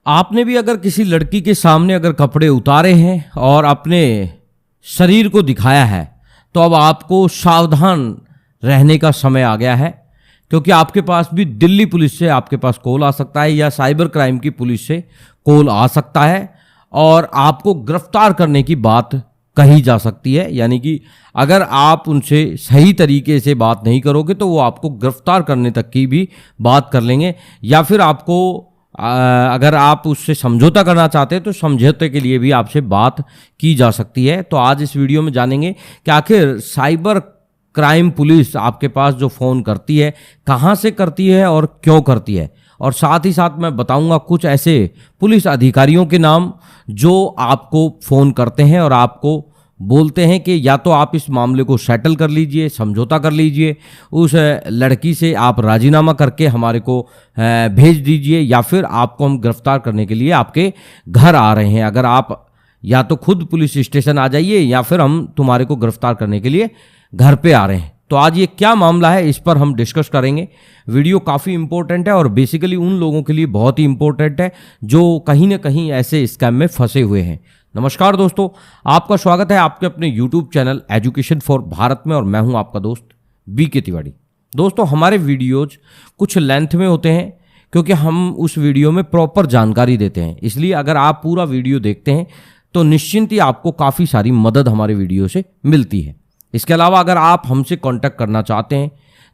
आपने भी अगर किसी लड़की के सामने अगर कपड़े उतारे हैं और अपने शरीर को दिखाया है तो अब आपको सावधान रहने का समय आ गया है, क्योंकि आपके पास भी दिल्ली पुलिस से आपके पास कॉल आ सकता है या साइबर क्राइम की पुलिस से कॉल आ सकता है और आपको गिरफ्तार करने की बात कही जा सकती है। यानी कि अगर आप उनसे सही तरीके से बात नहीं करोगे तो वो आपको गिरफ्तार करने तक की भी बात कर लेंगे, या फिर आपको अगर आप उससे समझौता करना चाहते हैं तो समझौते के लिए भी आपसे बात की जा सकती है। तो आज इस वीडियो में जानेंगे कि आखिर साइबर क्राइम पुलिस आपके पास जो फ़ोन करती है कहाँ से करती है और क्यों करती है, और साथ ही साथ मैं बताऊंगा कुछ ऐसे पुलिस अधिकारियों के नाम जो आपको फ़ोन करते हैं और आपको बोलते हैं कि या तो आप इस मामले को सेटल कर लीजिए, समझौता कर लीजिए, उस लड़की से आप राजीनामा करके हमारे को भेज दीजिए, या फिर आपको हम गिरफ्तार करने के लिए आपके घर आ रहे हैं। अगर आप या तो खुद पुलिस स्टेशन आ जाइए या फिर हम तुम्हारे को गिरफ्तार करने के लिए घर पे आ रहे हैं। तो आज ये क्या मामला है इस पर हम डिस्कस करेंगे। वीडियो काफ़ी इंपॉर्टेंट है और बेसिकली उन लोगों के लिए बहुत ही इंपॉर्टेंट है जो कहीं ना कहीं ऐसे स्कैम में फंसे हुए हैं। नमस्कार दोस्तों, आपका स्वागत है आपके अपने YouTube channel education for Bharat में, और मैं हूं आपका दोस्त BK तिवारी। दोस्तों, हमारे वीडियोज कुछ लेंथ में होते हैं क्योंकि हम उस वीडियो में प्रॉपर जानकारी देते हैं, इसलिए अगर आप पूरा वीडियो देखते हैं तो निश्चिंत ही आपको काफ़ी सारी मदद हमारे वीडियो से मिलती है। इसके अलावा अगर आप हमसे कांटेक्ट करना चाहते हैं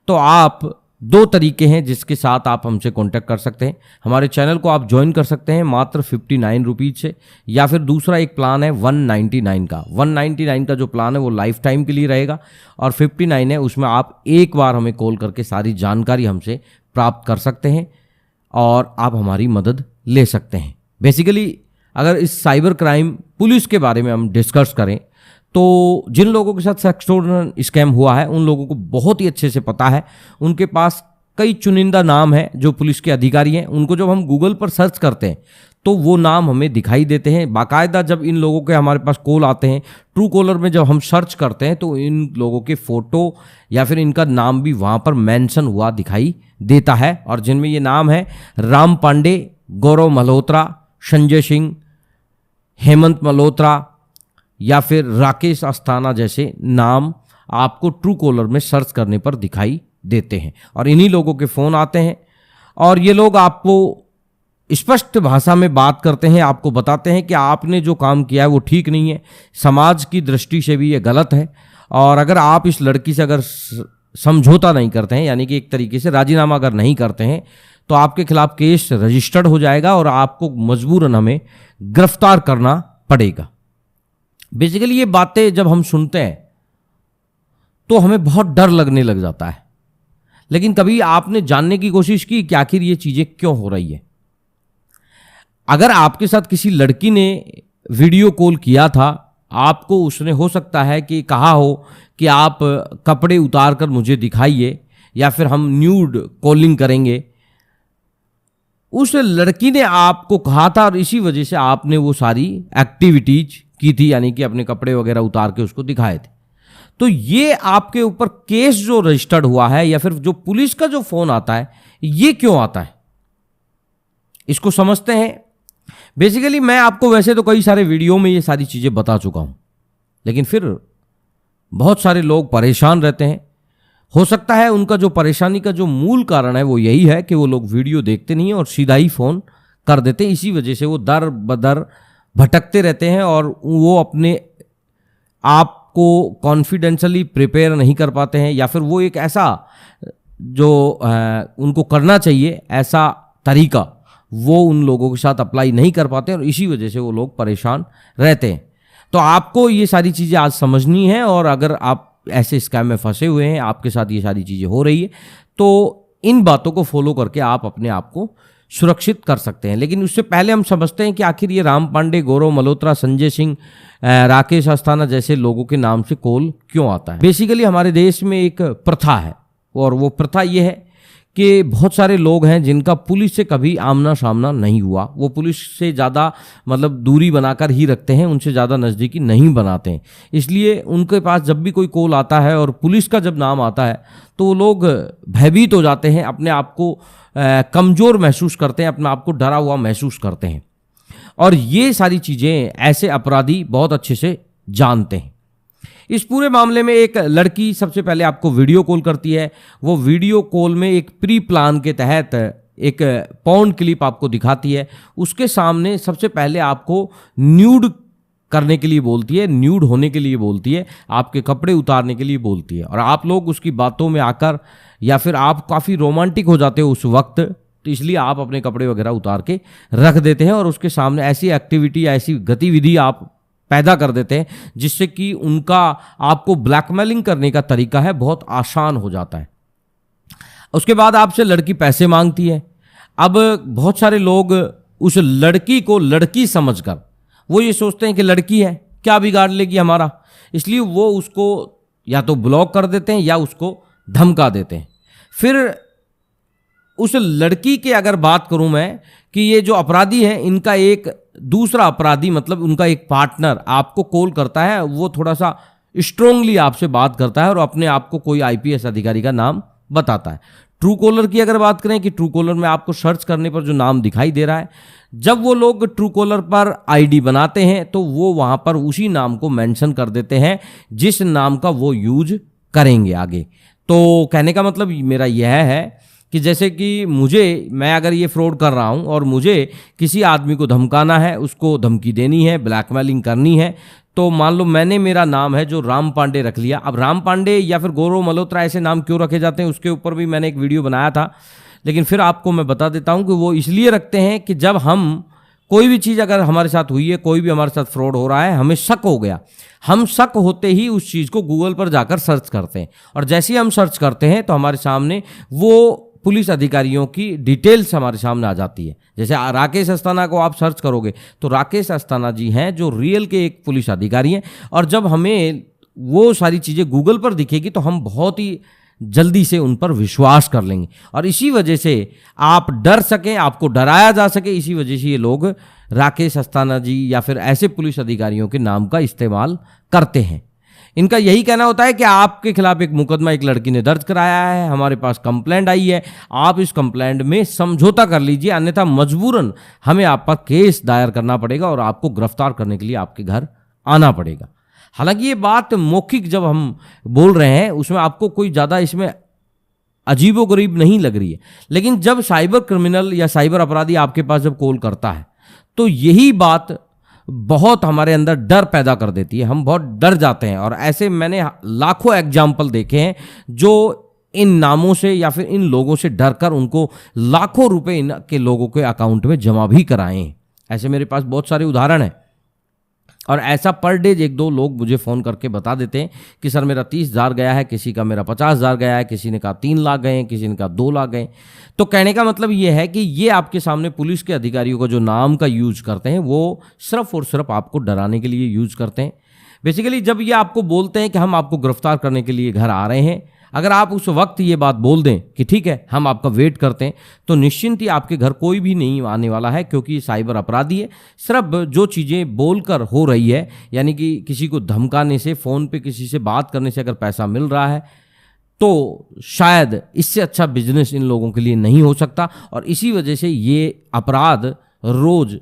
तो आप दो तरीके हैं जिसके साथ आप हमसे कांटेक्ट कर सकते हैं। हमारे चैनल को आप ज्वाइन कर सकते हैं मात्र 59 रुपीज़ से, या फिर दूसरा एक प्लान है 199 का। 199 का जो प्लान है वो लाइफ टाइम के लिए रहेगा, और 59 है उसमें आप एक बार हमें कॉल करके सारी जानकारी हमसे प्राप्त कर सकते हैं और आप हमारी मदद ले सकते हैं। बेसिकली अगर इस साइबर क्राइम पुलिस के बारे में हम डिस्कस करें तो जिन लोगों के साथ सेक्सटोर्शन स्कैम हुआ है उन लोगों को बहुत ही अच्छे से पता है। उनके पास कई चुनिंदा नाम हैं जो पुलिस के अधिकारी हैं, उनको जब हम गूगल पर सर्च करते हैं तो वो नाम हमें दिखाई देते हैं। बाकायदा जब इन लोगों के हमारे पास कॉल आते हैं, ट्रू कॉलर में जब हम सर्च करते हैं तो इन लोगों के फ़ोटो या फिर इनका नाम भी वहाँ पर मेंशन हुआ दिखाई देता है, और जिनमें ये नाम है राम पांडे, गौरव मल्होत्रा, संजय सिंह, हेमंत मल्होत्रा या फिर राकेश अस्थाना जैसे नाम आपको ट्रू कॉलर में सर्च करने पर दिखाई देते हैं। और इन्हीं लोगों के फ़ोन आते हैं और ये लोग आपको स्पष्ट भाषा में बात करते हैं, आपको बताते हैं कि आपने जो काम किया है वो ठीक नहीं है, समाज की दृष्टि से भी ये गलत है, और अगर आप इस लड़की से अगर समझौता नहीं करते हैं, यानी कि एक तरीके से राजीनामा अगर नहीं करते हैं, तो आपके खिलाफ केस रजिस्टर्ड हो जाएगा और आपको मजबूरन हमें गिरफ्तार करना पड़ेगा। बेसिकली ये बातें जब हम सुनते हैं तो हमें बहुत डर लगने लग जाता है, लेकिन कभी आपने जानने की कोशिश की कि आखिर ये चीज़ें क्यों हो रही है? अगर आपके साथ किसी लड़की ने वीडियो कॉल किया था, आपको उसने हो सकता है कि कहा हो कि आप कपड़े उतार कर मुझे दिखाइए या फिर हम न्यूड कॉलिंग करेंगे, उस लड़की ने आपको कहा था और इसी वजह से आपने वो सारी एक्टिविटीज की थी, यानी कि अपने कपड़े वगैरह उतार के उसको दिखाए थे। तो ये आपके ऊपर केस जो रजिस्टर्ड हुआ है या फिर जो पुलिस का जो फोन आता है, ये क्यों आता है इसको समझते हैं। बेसिकली मैं आपको वैसे तो कई सारे वीडियो में ये सारी चीजें बता चुका हूं, लेकिन फिर बहुत सारे लोग परेशान रहते हैं। हो सकता है उनका जो परेशानी का जो मूल कारण है वो यही है कि वो लोग वीडियो देखते नहीं हैं और सीधा ही फोन कर देते हैं। इसी वजह से वो दर बदर भटकते रहते हैं और वो अपने आप को कॉन्फिडेंशियली प्रिपेयर नहीं कर पाते हैं, या फिर वो एक ऐसा जो उनको करना चाहिए ऐसा तरीका वो उन लोगों के साथ अप्लाई नहीं कर पाते, और इसी वजह से वो लोग परेशान रहते हैं। तो आपको ये सारी चीज़ें आज समझनी है, और अगर आप ऐसे स्कैम में फंसे हुए हैं, आपके साथ ये सारी चीज़ें हो रही है, तो इन बातों को फॉलो करके आप अपने आप को सुरक्षित कर सकते हैं। लेकिन उससे पहले हम समझते हैं कि आखिर ये राम पांडे, गौरव मल्होत्रा, संजय सिंह, राकेश अस्थाना जैसे लोगों के नाम से कॉल क्यों आता है। बेसिकली हमारे देश में एक प्रथा है, और वो प्रथा ये है कि बहुत सारे लोग हैं जिनका पुलिस से कभी आमना सामना नहीं हुआ, वो पुलिस से ज़्यादा मतलब दूरी बनाकर ही रखते हैं, उनसे ज़्यादा नज़दीकी नहीं बनाते हैं। इसलिए उनके पास जब भी कोई कॉल आता है और पुलिस का जब नाम आता है तो वो लोग भयभीत हो जाते हैं, अपने आप को कमज़ोर महसूस करते हैं, अपने आप को डरा हुआ महसूस करते हैं। और ये सारी चीज़ें ऐसे अपराधी बहुत अच्छे से जानते हैं। इस पूरे मामले में एक लड़की सबसे पहले आपको वीडियो कॉल करती है। वो वीडियो कॉल में एक प्री प्लान के तहत एक पॉर्न क्लिप आपको दिखाती है। उसके सामने सबसे पहले आपको न्यूड करने के लिए बोलती है, न्यूड होने के लिए बोलती है, आपके कपड़े उतारने के लिए बोलती है। और आप लोग उसकी बातों में आकर या फिर आप काफ़ी रोमांटिक हो जाते हो उस वक्त, तो इसलिए आप अपने कपड़े वगैरह उतार के रख देते हैं और उसके सामने ऐसी एक्टिविटी या ऐसी गतिविधि आप पैदा कर देते हैं जिससे कि उनका आपको ब्लैकमेलिंग करने का तरीका है बहुत आसान हो जाता है। उसके बाद आपसे लड़की पैसे मांगती है। अब बहुत सारे लोग उस लड़की को लड़की समझकर वो ये सोचते हैं कि लड़की है, क्या बिगाड़ लेगी हमारा, इसलिए वो उसको या तो ब्लॉक कर देते हैं या उसको धमका देते हैं। फिर उस लड़की के अगर बात करूं मैं कि ये जो अपराधी है इनका एक दूसरा अपराधी मतलब उनका एक पार्टनर आपको कॉल करता है, वो थोड़ा सा स्ट्रोंगली आपसे बात करता है और अपने आप को कोई आईपीएस अधिकारी का नाम बताता है। ट्रू कॉलर की अगर बात करें कि ट्रू कॉलर में आपको सर्च करने पर जो नाम दिखाई दे रहा है, जब वो लोग ट्रू कॉलर पर आईडी बनाते हैं तो वो वहाँ पर उसी नाम को मेंशन कर देते हैं जिस नाम का वो यूज करेंगे आगे। तो कहने का मतलब मेरा यह है कि जैसे कि मैं अगर ये फ्रॉड कर रहा हूँ और मुझे किसी आदमी को धमकाना है, उसको धमकी देनी है, ब्लैकमेलिंग करनी है, तो मान लो मैंने मेरा नाम है जो राम पांडे रख लिया। अब राम पांडे या फिर गौरव मल्होत्रा ऐसे नाम क्यों रखे जाते हैं उसके ऊपर भी मैंने एक वीडियो बनाया था, लेकिन फिर आपको मैं बता देता हूँ कि वो इसलिए रखते हैं कि जब हम कोई भी चीज़ अगर हमारे साथ हुई है, कोई भी हमारे साथ फ्रॉड हो रहा है, हमें शक हो गया, हम शक होते ही उस चीज़ को गूगल पर जाकर सर्च करते हैं और जैसे ही हम सर्च करते हैं तो हमारे सामने वो पुलिस अधिकारियों की डिटेल्स हमारे सामने आ जाती है। जैसे राकेश अस्थाना को आप सर्च करोगे तो राकेश अस्थाना जी हैं जो रियल के एक पुलिस अधिकारी हैं, और जब हमें वो सारी चीज़ें गूगल पर दिखेगी तो हम बहुत ही जल्दी से उन पर विश्वास कर लेंगे और इसी वजह से आप डर सकें, आपको डराया जा सके, इसी वजह से ये लोग राकेश अस्थाना जी या फिर ऐसे पुलिस अधिकारियों के नाम का इस्तेमाल करते हैं। इनका यही कहना होता है कि आपके खिलाफ एक मुकदमा एक लड़की ने दर्ज कराया है, हमारे पास कंप्लेंट आई है, आप इस कंप्लेंट में समझौता कर लीजिए, अन्यथा मजबूरन हमें आप पर केस दायर करना पड़ेगा और आपको गिरफ्तार करने के लिए आपके घर आना पड़ेगा। हालांकि ये बात मौखिक जब हम बोल रहे हैं उसमें आपको कोई ज़्यादा इसमें अजीबोगरीब नहीं लग रही है, लेकिन जब साइबर क्रिमिनल या साइबर अपराधी आपके पास जब कॉल करता है तो यही बात बहुत हमारे अंदर डर पैदा कर देती है, हम बहुत डर जाते हैं। और ऐसे मैंने लाखों एग्जाम्पल देखे हैं जो इन नामों से या फिर इन लोगों से डरकर उनको लाखों रुपए के लोगों के अकाउंट में जमा भी कराए हैं। ऐसे मेरे पास बहुत सारे उदाहरण हैं और ऐसा पर डे एक दो लोग मुझे फ़ोन करके बता देते हैं कि सर मेरा 30,000 गया है, किसी का मेरा 50,000 गया है, किसी ने कहा 3 लाख गए हैं, किसी ने कहा 2 लाख गए। तो कहने का मतलब ये है कि ये आपके सामने पुलिस के अधिकारियों का जो नाम का यूज करते हैं वो सिर्फ और सिर्फ आपको डराने के लिए यूज करते हैं। बेसिकली जब ये आपको बोलते हैं कि हम आपको गिरफ्तार करने के लिए घर आ रहे हैं, अगर आप उस वक्त ये बात बोल दें कि ठीक है हम आपका वेट करते हैं, तो निश्चिंत ही आपके घर कोई भी नहीं आने वाला है, क्योंकि ये साइबर अपराधी है। सिर्फ जो चीज़ें बोलकर हो रही है, यानी कि किसी को धमकाने से, फ़ोन पे किसी से बात करने से अगर पैसा मिल रहा है तो शायद इससे अच्छा बिजनेस इन लोगों के लिए नहीं हो सकता, और इसी वजह से ये अपराध रोज़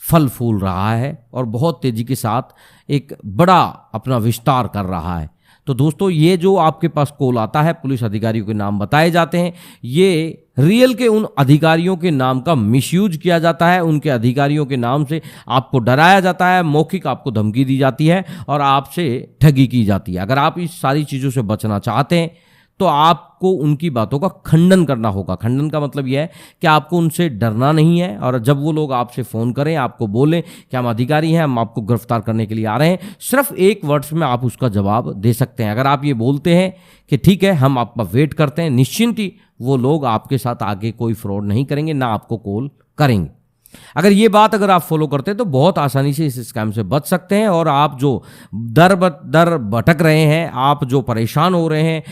फल फूल रहा है और बहुत तेज़ी के साथ एक बड़ा अपना विस्तार कर रहा है। तो दोस्तों ये जो आपके पास कॉल आता है, पुलिस अधिकारियों के नाम बताए जाते हैं, ये रियल के उन अधिकारियों के नाम का मिसयूज किया जाता है, उनके अधिकारियों के नाम से आपको डराया जाता है, मौखिक आपको धमकी दी जाती है और आपसे ठगी की जाती है। अगर आप इस सारी चीज़ों से बचना चाहते हैं तो आपको उनकी बातों का खंडन करना होगा। खंडन का मतलब यह है कि आपको उनसे डरना नहीं है, और जब वो लोग आपसे फ़ोन करें, आपको बोलें कि हम अधिकारी हैं, हम आपको गिरफ्तार करने के लिए आ रहे हैं, सिर्फ एक वर्ड्स में आप उसका जवाब दे सकते हैं। अगर आप ये बोलते हैं कि ठीक है हम आपका वेट करते हैं, निश्चिंत ही वो लोग आपके साथ आगे कोई फ्रॉड नहीं करेंगे, ना आपको कॉल करेंगे। अगर आप फॉलो करते हैं तो बहुत आसानी से इस स्कैम से बच सकते हैं, और आप जो दर भटक रहे हैं, आप जो परेशान हो रहे हैं,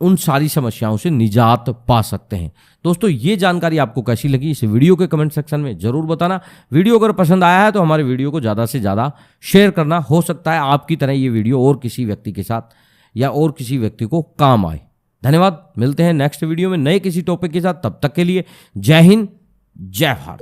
उन सारी समस्याओं से निजात पा सकते हैं। दोस्तों, ये जानकारी आपको कैसी लगी इस वीडियो के कमेंट सेक्शन में ज़रूर बताना। वीडियो अगर पसंद आया है तो हमारे वीडियो को ज़्यादा से ज़्यादा शेयर करना। हो सकता है आपकी तरह ये वीडियो और किसी व्यक्ति के साथ या और किसी व्यक्ति को काम आए। धन्यवाद। मिलते हैं नेक्स्ट वीडियो में नए किसी टॉपिक के साथ। तब तक के लिए जय हिंद, जय भारत।